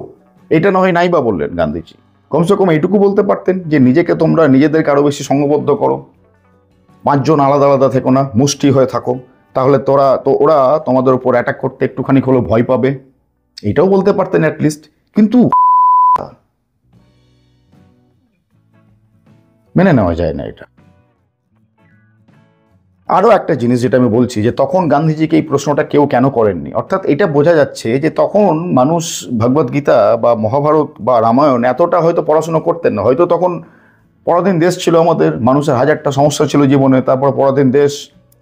এটা না হয় নাই বা বললেন গান্ধীজি। কমসে কম এইটুকু বলতে পারতেন যে নিজেকে তোমরা নিজেদেরকে আরো বেশি সংঘবদ্ধ করো, 5 জন আলাদা আলাদা থেকো না, মুষ্টি হয়ে থাকো, তাহলে ওরা তোমাদের উপর অ্যাটাক করতে একটুখানি হলেও ভয় পাবে, এটাও বলতে পারতেন অ্যাটলিস্ট। কিন্তু মেনে নেওয়া যায় না এটা। আরও একটা জিনিস যেটা আমি বলছি, যে তখন গান্ধীজিকে এই প্রশ্নটা কেউ কেন করেননি, অর্থাৎ এটা বোঝা যাচ্ছে যে তখন মানুষ ভগবদ্গীতা বা মহাভারত বা রামায়ণ এতটা হয়তো পড়াশুনো করতেন না। হয়তো তখন পরাধীন দেশ ছিল আমাদের, মানুষের হাজারটা সমস্যা ছিল জীবনে, তারপর পরাধীন দেশ,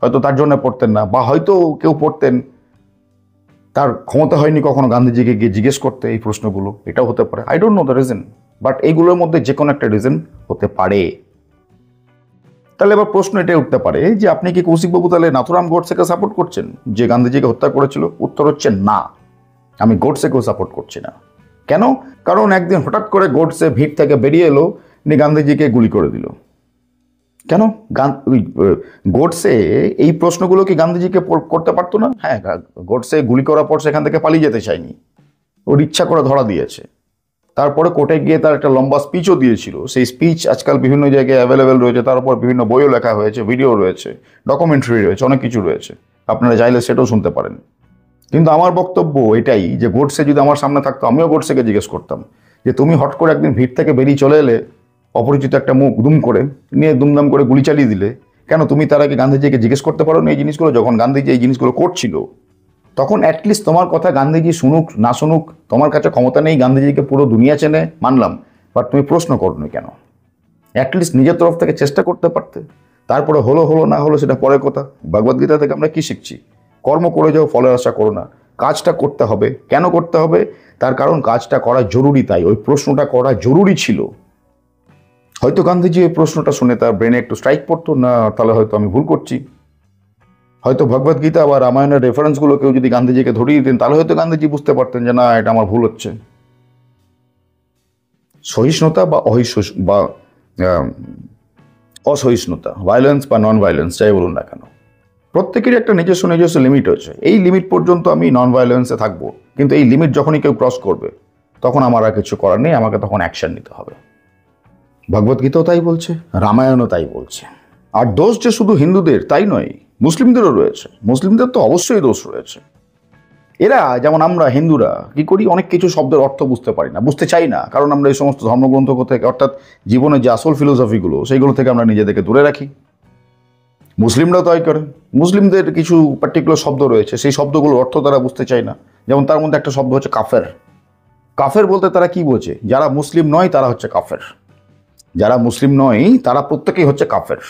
হয়তো তার জন্য পড়তেন না, বা হয়তো কেউ পড়তেন, তার ক্ষমতা হয়নি কখনো গান্ধীজিকে গিয়ে জিজ্ঞেস করতে এই প্রশ্নগুলো, এটাও হতে পারে। I don't know the reason, but এইগুলোর মধ্যে যে কোনো একটা রিজন হতে পারে। তাহলে এবার প্রশ্ন এটাই উঠতে পারে যে আপনি কি কৌশিকবাবু তাহলে নাথুরাম গোডসেকে সাপোর্ট করছেন যে গান্ধীজিকে হত্যা করেছিল? উত্তর হচ্ছে না, আমি গোডসেকেও সাপোর্ট করছি না। কেন? কারণ একদিন হঠাৎ করে গোডসে ভিড় থেকে বেরিয়ে এলো, গান্ধীজিকে গুলি করে দিল। কেন? গোডসে এই প্রশ্নগুলো কি গান্ধীজিকে করতে পারতো না? হ্যাঁ, গোডসে গুলি করার পর সেখান থেকে পালিয়ে যেতে চায়নি, ওর ইচ্ছা করে ধরা দিয়েছে। তারপরে কোর্টে গিয়ে তার একটা লম্বা স্পিচও দিয়েছিল, সেই স্পিচ আজকাল বিভিন্ন জায়গায় অ্যাভেলেবেল রয়েছে, তার উপর বিভিন্ন বইও লেখা হয়েছে, ভিডিও রয়েছে, ডকুমেন্টারি রয়েছে, অনেক কিছু রয়েছে, আপনারা চাইলে সেটাও শুনতে পারেন। কিন্তু আমার বক্তব্য এটাই যে গোডসে যদি আমার সামনে থাকতো, আমিও গোডসেকে জিজ্ঞেস করতাম যে তুমি হট করে একদিন ভিড় থেকে বেরিয়ে চলে এলে, অপরিচিত একটা মুখ দুম করে নিয়ে দুমদাম করে গুলি চালিয়ে দিলে, কেন তুমি তার আগে গান্ধীজিকে জিজ্ঞেস করতে পারো না এই জিনিসগুলো? যখন গান্ধীজি এই জিনিসগুলো করছিল তখন অ্যাটলিস্ট তোমার কথা গান্ধীজি শুনুক না শুনুক, তোমার কাছে ক্ষমতা নেই, গান্ধীজিকে পুরো দুনিয়া চেনে, মানলাম, বাট তুমি প্রশ্ন করোনি কেন? অ্যাটলিস্ট নিজের তরফ থেকে চেষ্টা করতে পারতে। তারপরে হলো না হলো সেটা পরের কথা। ভগবদ্গীতা থেকে আমরা কি শিখছি? কর্ম করে যাও, ফলের আশা করো না। কাজটা করতে হবে। কেন করতে হবে? তার কারণ কাজটা করা জরুরি, তাই ওই প্রশ্নটা করা জরুরি ছিল। হয়তো গান্ধীজি এই প্রশ্নটা শুনে তার ব্রেনে একটু স্ট্রাইক পড়তো না, তাহলে হয়তো আমি ভুল করছি। হয়তো ভগবদ্গীতা বা রামায়ণের রেফারেন্সগুলো কেউ যদি গান্ধীজিকে ধরিয়ে দিতেন, তাহলে হয়তো গান্ধীজি বুঝতে পারতেন যে না, এটা আমার ভুল হচ্ছে। সহিষ্ণুতা বা অসহিষ্ণুতা, ভায়োলেন্স বা নন ভায়োলেন্স, যাই বলুন না কেন, প্রত্যেকেরই একটা নিজস্ব লিমিট হচ্ছে। এই লিমিট পর্যন্ত আমি নন ভায়োলেন্সে থাকবো, কিন্তু এই লিমিট যখনই কেউ ক্রস করবে তখন আমার আর কিছু করার নেই, আমাকে তখন অ্যাকশন নিতে হবে। ভগবদ্গীতাও তাই বলছে, রামায়ণও তাই বলছে। আর দোষ যে শুধু হিন্দুদের তাই নয়, মুসলিমদেরও রয়েছে। মুসলিমদের তো অবশ্যই দোষ রয়েছে। এরা যেমন আমরা হিন্দুরা কি করি, অনেক কিছু শব্দের অর্থ বুঝতে পারি না, বুঝতে চাই না, কারণ আমরা এই সমস্ত ধর্মগ্রন্থ থেকে, অর্থাৎ জীবনের যে আসল ফিলোসফিগুলো সেইগুলো থেকে আমরা নিজেদেরকে দূরে রাখি। মুসলিমরাও তাই করে। মুসলিমদের কিছু পার্টিকুলার শব্দ রয়েছে, সেই শব্দগুলোর অর্থ তারা বুঝতে চায় না। যেমন তার মধ্যে একটা শব্দ হচ্ছে কাফের। কাফের বলতে তারা কি বোঝে? যারা মুসলিম নয় তারা হচ্ছে কাফের, যারা মুসলিম নয় তারা প্রত্যেকেই হচ্ছে কাফের,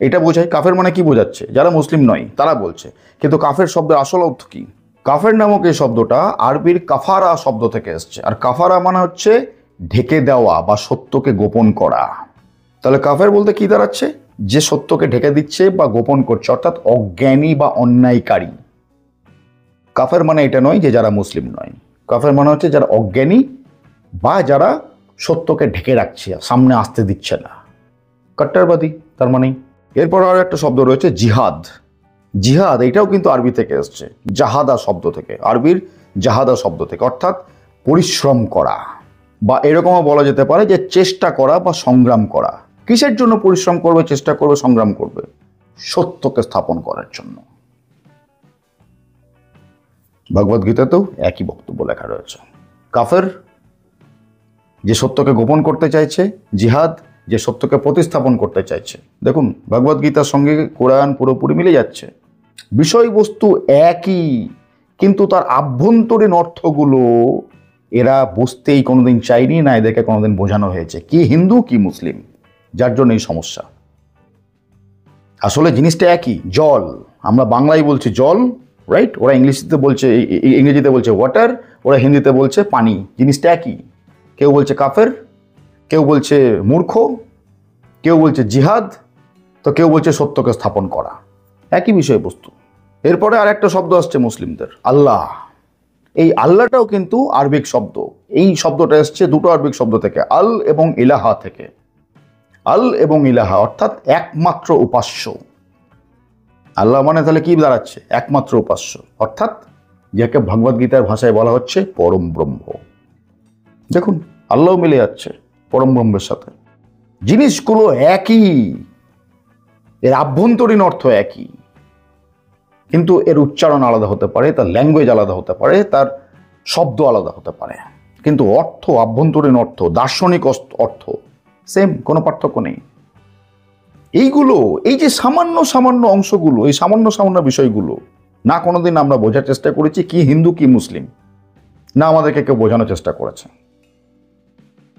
এটা বোঝায়। কাফের মানে কি বোঝাচ্ছে? যারা মুসলিম নয় তারা বলছে। কিন্তু কাফের শব্দের আসল অর্থ কি? কাফের নামক এই শব্দটা আরবির কাফারা শব্দ থেকে এসছে, আর কাফারা মানে হচ্ছে ঢেকে দেওয়া বা সত্যকে গোপন করা। তাহলে কাফের বলতে কি দাঁড়াচ্ছে? যে সত্যকে ঢেকে দিচ্ছে বা গোপন করছে, অর্থাৎ অজ্ঞানী বা অন্যায়কারী। কাফের মানে এটা নয় যে যারা মুসলিম নয়, কাফের মানে হচ্ছে যারা অজ্ঞানী বা যারা সত্যকে ঢেকে রাখছে, সামনে আসতে দিচ্ছে না, কট্টরবাদী তার মানে। এরপর আরো একটা শব্দ রয়েছে জিহাদ। জিহাদ এটাও কিন্তু আরবি থেকে এসছে, জাহাদা শব্দ থেকে, আরবির জাহাদা শব্দ থেকে, অর্থাৎ পরিশ্রম করা, বা এরকমও বলা যেতে পারে যে চেষ্টা করা বা সংগ্রাম করা। কিসের জন্য পরিশ্রম করবে, চেষ্টা করবে, সংগ্রাম করবে? সত্যকে স্থাপন করার জন্য। ভগবদ্গীতাতেও একই বক্তব্য লেখা রয়েছে। কাফের যে সত্যকে গোপন করতে চাইছে, জিহাদ যে সত্যকে প্রতিস্থাপন করতে চাইছে। দেখুন ভগবদ্গীতার সঙ্গে কোরআন পুরোপুরি মিলে যাচ্ছে, বিষয়বস্তু একই, কিন্তু তার আভ্যন্তরীণ অর্থগুলো এরা বুঝতেই কোনোদিন চায়নি, না এদেরকে কোনোদিন বোঝানো হয়েছে কি হিন্দু কি মুসলিম, যার জন্য এই সমস্যা। আসলে জিনিসটা একই, জল। আমরা বাংলায় বলছি জল, রাইট? ওরা ইংরেজিতে বলছে ওয়াটার, ওরা হিন্দিতে বলছে পানি। জিনিসটা একই। কেউ বলছে কাফের, কেউ বলছে মূর্খ, কেউ বলছে জিহাদ, তো কেউ বলছে সত্যকে স্থাপন করা। একই বিষয়বস্তু। এরপরে আর একটা শব্দ আসছে মুসলিমদের, আল্লাহ। এই আল্লাহটাও কিন্তু আরবিক শব্দ। এই শব্দটা এসছে দুটো আরবিক শব্দ থেকে, আল এবং ইলাহা থেকে। আল এবং ইলাহা অর্থাৎ একমাত্র উপাস্য। আল্লাহ মানে তাহলে কি দাঁড়াচ্ছে? একমাত্র উপাস্য, অর্থাৎ যাকে ভগবদ্গীতার ভাষায় বলা হচ্ছে পরম ব্রহ্ম। দেখুন, আল্লাহ মিলে যাচ্ছে পরম ব্রহ্মের সাথে। জিনিসগুলো একই, এর আভ্যন্তরীণ অর্থ একই, কিন্তু এর উচ্চারণ আলাদা হতে পারে, তার ল্যাঙ্গুয়েজ আলাদা হতে পারে, তার শব্দ আলাদা হতে পারে, কিন্তু অর্থ, আভ্যন্তরীণ অর্থ, দার্শনিক অর্থ সেম, কোনো পার্থক্য নেই। এইগুলো, এই যে সামান্য সামান্য অংশগুলো, এই সামান্য সামান্য বিষয়গুলো না কোনোদিন আমরা বোঝার চেষ্টা করেছি কি হিন্দু কি মুসলিম, না আমাদেরকে কেউ বোঝানোর চেষ্টা করেছে,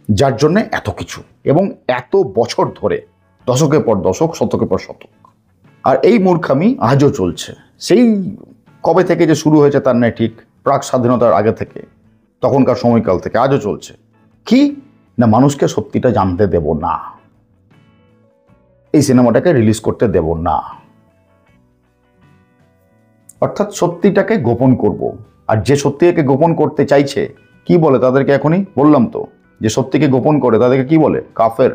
যার জন্য এত কিছু এবং এত বছর ধরে, দশকের পর দশক, শতকের পর শতক। আর এই মূর্খামি আজও চলছে, সেই কবে থেকে যে শুরু হয়েছে তার নয় ঠিক, প্রাক স্বাধীনতার আগে থেকে, তখনকার সময়কাল থেকে আজও চলছে। কি না, মানুষকে সত্যিটা জানতে দেব না, এই সিনেমাটাকে রিলিজ করতে দেব না, অর্থাৎ সত্যিটাকে গোপন করব। আর যে সত্যিকে গোপন করতে চাইছে কি বলে তাদেরকে, এখনই বললাম তো, যে সত্যিকে গোপন করে তাদেরকে কি বলে? কাফের।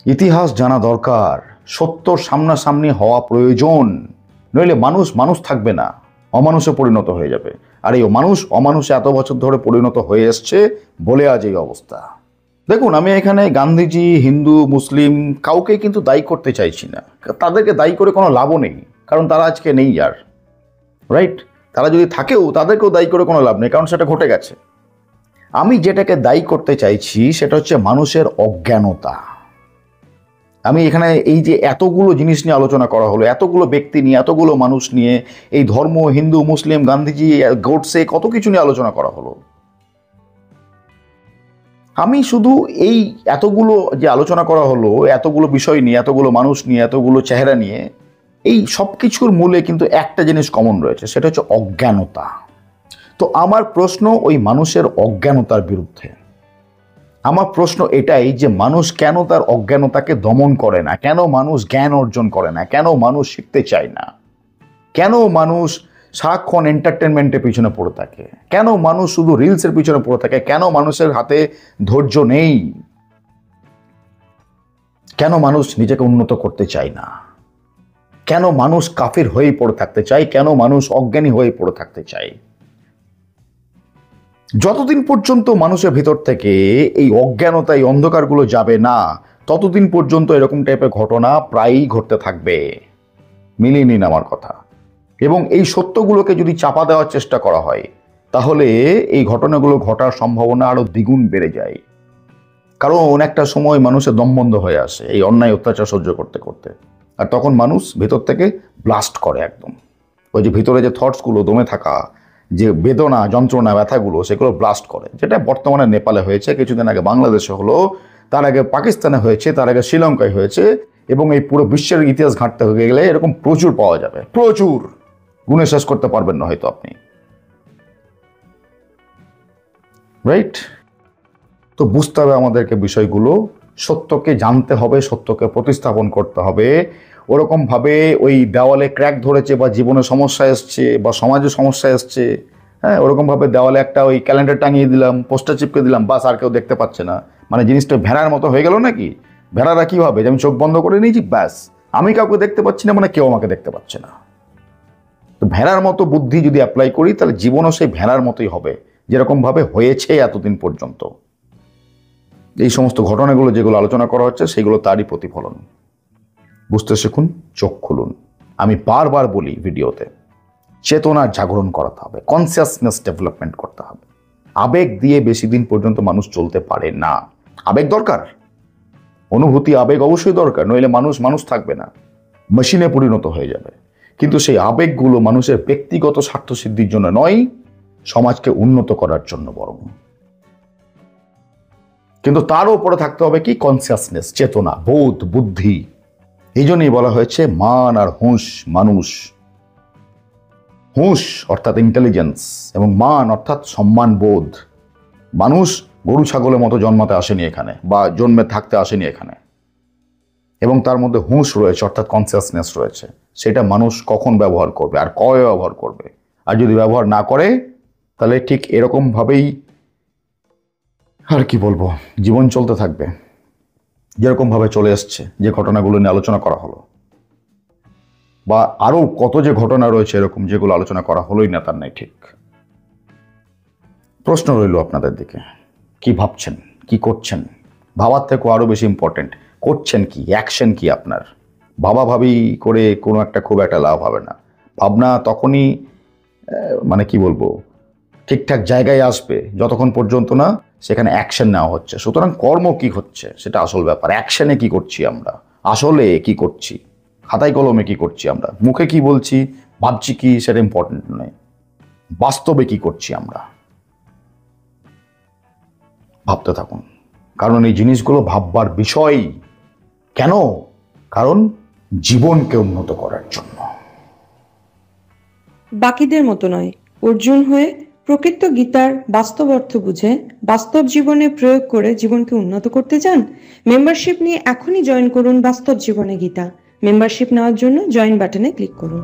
ইতিহাস জানা দরকার, সত্য সামনাসামনি হওয়া প্রয়োজন, নইলে মানুষ মানুষ থাকবে না, অমানুষে পরিণত হয়ে যাবে। আর এই অমানুষে এত বছর ধরে পরিণত হয়ে এসছে বলে আজ এই অবস্থা। দেখুন, আমি এখানে গান্ধীজি, হিন্দু, মুসলিম কাউকে কিন্তু দায়ী করতে চাইছি না। তাদেরকে দায়ী করে কোনো লাভও নেই, কারণ তারা আজকে নেই আর, রাইট? তারা যদি থাকেও তাদেরকেও দায়ী করে কোনো লাভ নেই, কারণ সেটা ঘটে গেছে। আমি যেটাকে দায়ী করতে চাইছি সেটা হচ্ছে মানুষের অজ্ঞানতা। আমি এখানে এই যে এতগুলো জিনিস নিয়ে আলোচনা করা হলো, এতগুলো ব্যক্তি নিয়ে, এতগুলো মানুষ নিয়ে, এই ধর্ম, হিন্দু, মুসলিম, গান্ধীজি, গোডসে, কত কিছু নিয়ে আলোচনা করা হলো। আমি শুধু এই এতগুলো যে আলোচনা করা হলো, এতগুলো বিষয় নিয়ে, এতগুলো মানুষ নিয়ে, এতগুলো চেহারা নিয়ে, এই সব কিছুর মূলে কিন্তু একটা জিনিস কমন রয়েছে, সেটা হচ্ছে অজ্ঞানতা। তো আমার প্রশ্ন ওই মানুষের অজ্ঞানতার বিরুদ্ধে। আমার প্রশ্ন এটাই যে মানুষ কেন তার অজ্ঞানতাকে দমন করে না, কেন মানুষ জ্ঞান অর্জন করে না, কেন মানুষ শিখতে চায় না, কেন মানুষ সারাক্ষণ এন্টারটেনমেন্টের পিছনে পড়ে থাকে, কেন মানুষ শুধু রিলসের পিছনে পড়ে থাকে, কেন মানুষের হাতে ধৈর্য নেই, কেন মানুষ নিজেকে উন্নত করতে চায় না, কেন মানুষ কাফির হয়ে পড়ে থাকতে চায়, কেন মানুষ অজ্ঞানী হয়ে পড়ে থাকতে চায়। যতদিন পর্যন্ত মানুষের ভিতর থেকে এই অজ্ঞানতা, এই অন্ধকারগুলো যাবে না, ততদিন পর্যন্ত এরকম টাইপের ঘটনা প্রায়ই ঘটতে থাকবে। মিলিয়ে নিন আমার কথা। এবং এই সত্যগুলোকে যদি চাপা দেওয়ার চেষ্টা করা হয়, তাহলে এই ঘটনাগুলো ঘটার সম্ভাবনা আরো দ্বিগুণ বেড়ে যায়। কারণ একটা সময় মানুষের দম বন্ধ হয়ে আসে এই অন্যায় অত্যাচার সহ্য করতে করতে, আর তখন মানুষ ভেতর থেকে ব্লাস্ট করে একদম। ওই যে ভিতরে যে থটসগুলো দমে থাকা, যে বেদনা, যন্ত্রণা, ব্যথাগুলো, সেগুলো ব্লাস্ট করে। যেটা বর্তমানে নেপালে হয়েছে, কিছুদিন আগে বাংলাদেশে হলো, তার আগে পাকিস্তানে হয়েছে, তার আগে শ্রীলঙ্কায় হয়েছে, এবং এই পুরো বিশ্বের ইতিহাস ঘাঁটতে হয়ে গেলে এরকম প্রচুর পাওয়া যাবে, প্রচুর, গুণে শেষ করতে পারবেন না হয়তো আপনি, রাইট? তো বুঝতে হবে আমাদেরকে বিষয়গুলো, সত্যকে জানতে হবে, সত্যকে প্রতিস্থাপন করতে হবে। ওরকম ভাবে ওই দেওয়ালে ক্র্যাক ধরেছে বা জীবনে সমস্যা এসছে বা সমাজে সমস্যা এসছে, হ্যাঁ, ওরকম ভাবে দেওয়ালে একটা ওই ক্যালেন্ডার টাঙিয়ে দিলাম, পোস্টার চিপকে দিলাম, বাস, আর কেউ দেখতে পাচ্ছে না, মানে জিনিসটা ভেড়ার মতো হয়ে গেল নাকি? ভেড়ারা কি ভাবে যে আমি চোখ বন্ধ করে নিয়েছি, ব্যাস, আমি কাউকে দেখতে পাচ্ছি না, মানে কেউ আমাকে দেখতে পাচ্ছে না। তো ভেড়ার মতো বুদ্ধি যদি অ্যাপ্লাই করি, তাহলে জীবনও সেই ভেড়ার মতোই হবে, যেরকম ভাবে হয়েছে এতদিন পর্যন্ত। এই সমস্ত ঘটনাগুলো যেগুলো আলোচনা করা হচ্ছে, সেগুলো তারই প্রতিফলন। বুঝতে শিখুন, চোখ খুলুন। আমি বারবার বলি ভিডিওতে, চেতনার জাগরণ করাতে হবে, কনসিয়াসনেস ডেভেলপমেন্ট করতে হবে। আবেগ দিয়ে বেশি দিন পর্যন্ত মানুষ চলতে পারে না। আবেগ দরকার, অনুভূতি, আবেগ অবশ্যই দরকার, নইলে মানুষ থাকবে না, মেশিনে পরিণত হয়ে যাবে। কিন্তু সেই আবেগগুলো মানুষের ব্যক্তিগত স্বার্থ সিদ্ধির জন্য নয়, সমাজকে উন্নত করার জন্য বরং। কিন্তু তার উপরে থাকতে হবে কি কনসিয়াসনেস, চেতনা, বোধ, বুদ্ধি। এই জন্যই বলা হয়েছে মান আর হুঁশ মানুষ। হুঁশ অর্থাৎ ইন্টেলিজেন্স এবং মান অর্থাৎ সম্মান বোধ। মানুষ গরু ছাগলের মতো জন্মাতে আসেনি এখানে, বা জন্মে থাকতে আসেনি এখানে, এবং তার মধ্যে হুঁশ রয়েছে অর্থাৎ কনসিয়াসনেস রয়েছে। সেটা মানুষ কখন ব্যবহার করবে আর কবে ব্যবহার করবে, আর যদি ব্যবহার না করে তাহলে ঠিক এরকম ভাবেই আর কি বলবো জীবন চলতে থাকবে, যেরকম ভাবে চলে এসছে, যে ঘটনাগুলো নিয়ে আলোচনা করা হলো, বা আরো কত যে ঘটনা রয়েছে এরকম যেগুলো আলোচনা করা হলোই না তার নাই ঠিক। প্রশ্ন রইল আপনাদের দিকে, কি ভাবছেন, কি করছেন? ভাবার থেকেও আরো বেশি ইম্পর্টেন্ট করছেন কি, অ্যাকশন কি আপনার? ভাবা ভাবি করে কোনো একটা খুব একটা লাভ হবে না। ভাবনা তখনই মানে কি বলবো ঠিকঠাক জায়গায় আসবে যতক্ষণ পর্যন্ত না সেখানে অ্যাকশন নেওয়া হচ্ছে। সুতরাং কর্ম কি হচ্ছে সেটা আসল ব্যাপার। অ্যাকশনে কি করছি আমরা, আসলে কি করছি, খাতায় কলমে কি করছি আমরা, মুখে কি বলছি, ভাবছি কি, সেটা ইম্পর্টেন্ট নয়। বাস্তবে কি করছি আমরা, ভাবতে থাকুন। কারণ এই জিনিসগুলো ভাববার বিষয়। কেন? কারণ জীবনকে উন্নত করার জন্য। বাকিদের মতো নয়, অর্জুন হয়ে প্রকৃত গীতার বাস্তব অর্থ বুঝে বাস্তব জীবনে প্রয়োগ করে জীবনকে উন্নত করতে চান? মেম্বারশিপ নিয়ে এখনই জয়েন করুন বাস্তব জীবনে গীতা। মেম্বারশিপ নেওয়ার জন্য জয়েন বাটনে ক্লিক করুন।